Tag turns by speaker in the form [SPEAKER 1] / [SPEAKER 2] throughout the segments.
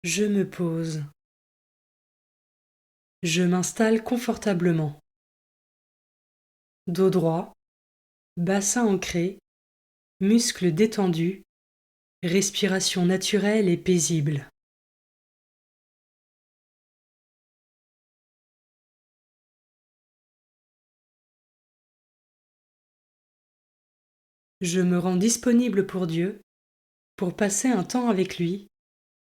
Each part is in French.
[SPEAKER 1] Je me pose. Je m'installe confortablement. Dos droit, bassin ancré, muscles détendus, respiration naturelle et paisible. Je me rends disponible pour Dieu, pour passer un temps avec lui,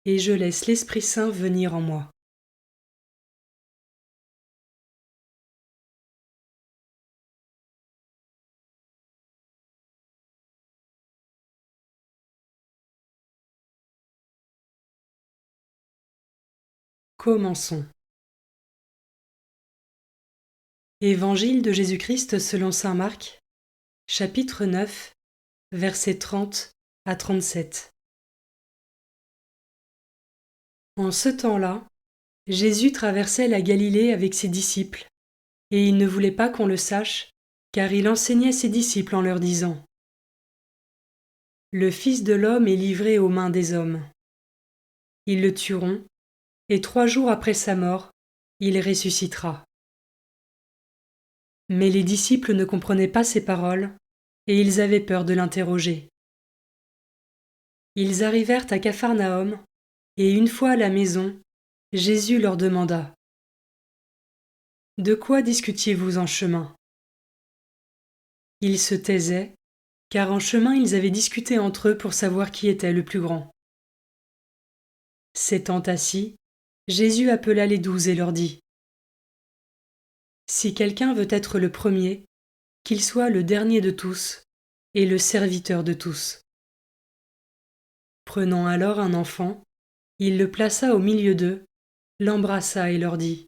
[SPEAKER 1] et je laisse l'Esprit Saint venir en moi. Commençons. Évangile de Jésus-Christ selon saint Marc, chapitre 9, versets 30 à 37. En ce temps-là, Jésus traversait la Galilée avec ses disciples, et il ne voulait pas qu'on le sache, car il enseignait ses disciples en leur disant : Le Fils de l'homme est livré aux mains des hommes. Ils le tueront, et 3 jours après sa mort, il ressuscitera. Mais les disciples ne comprenaient pas ces paroles, et ils avaient peur de l'interroger. Ils arrivèrent à Capharnaüm, et une fois à la maison, Jésus leur demanda : De quoi discutiez-vous en chemin ? Ils se taisaient, car en chemin ils avaient discuté entre eux pour savoir qui était le plus grand. S'étant assis, Jésus appela les 12 et leur dit : Si quelqu'un veut être le premier, qu'il soit le dernier de tous et le serviteur de tous. Prenant alors un enfant, il le plaça au milieu d'eux, l'embrassa et leur dit :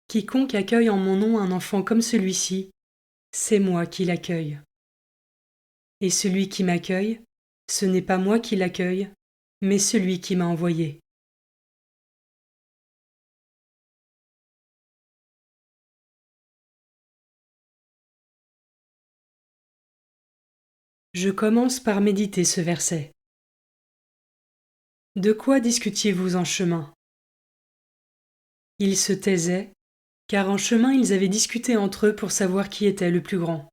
[SPEAKER 1] Quiconque accueille en mon nom un enfant comme celui-ci, c'est moi qui l'accueille. Et celui qui m'accueille, ce n'est pas moi qui l'accueille, mais celui qui m'a envoyé. Je commence par méditer ce verset. De quoi discutiez-vous en chemin ? Ils se taisaient, car en chemin ils avaient discuté entre eux pour savoir qui était le plus grand.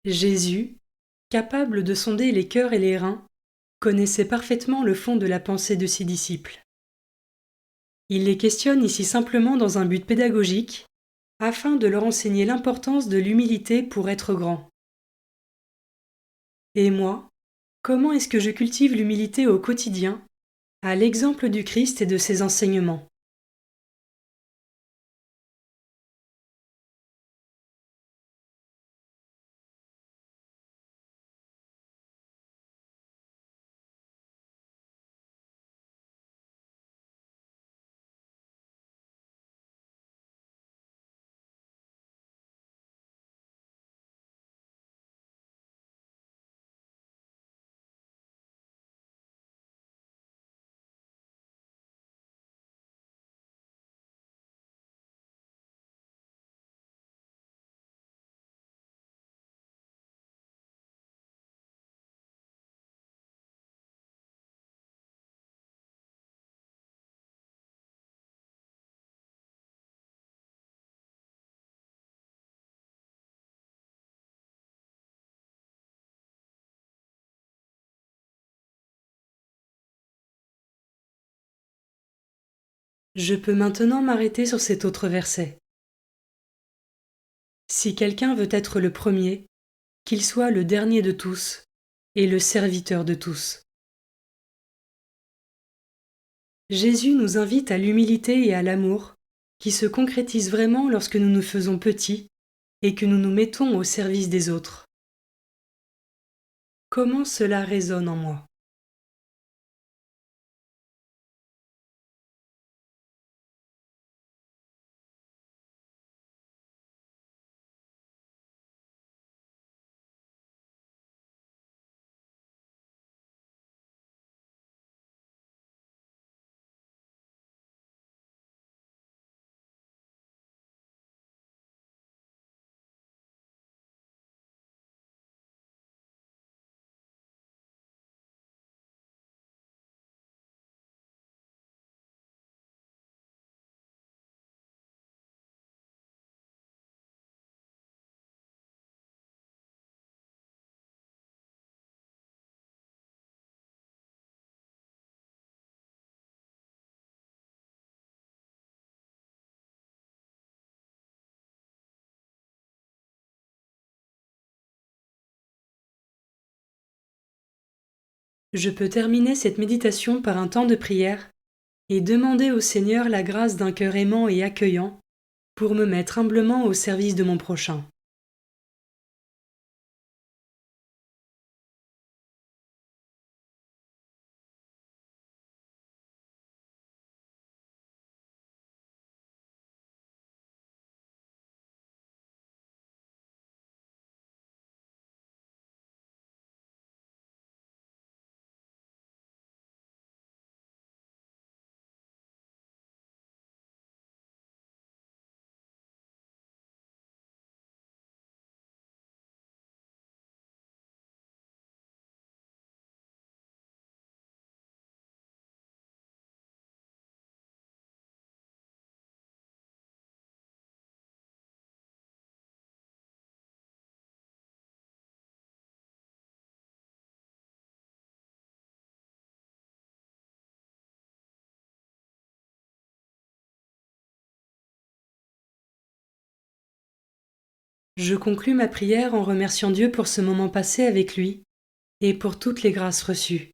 [SPEAKER 1] Jésus, capable de sonder les cœurs et les reins, connaissait parfaitement le fond de la pensée de ses disciples. Il les questionne ici simplement dans un but pédagogique, afin de leur enseigner l'importance de l'humilité pour être grand. Et moi, comment est-ce que je cultive l'humilité au quotidien, à l'exemple du Christ et de ses enseignements ? Je peux maintenant m'arrêter sur cet autre verset. Si quelqu'un veut être le premier, qu'il soit le dernier de tous et le serviteur de tous. Jésus nous invite à l'humilité et à l'amour, qui se concrétisent vraiment lorsque nous nous faisons petits et que nous nous mettons au service des autres. Comment cela résonne en moi ? Je peux terminer cette méditation par un temps de prière et demander au Seigneur la grâce d'un cœur aimant et accueillant pour me mettre humblement au service de mon prochain. Je conclus ma prière en remerciant Dieu pour ce moment passé avec lui et pour toutes les grâces reçues.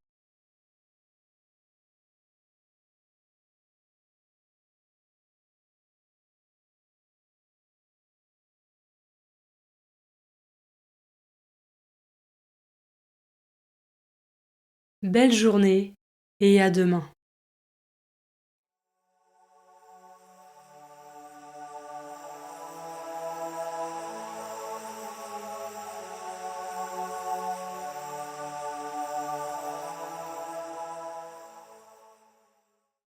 [SPEAKER 1] Belle journée et à demain.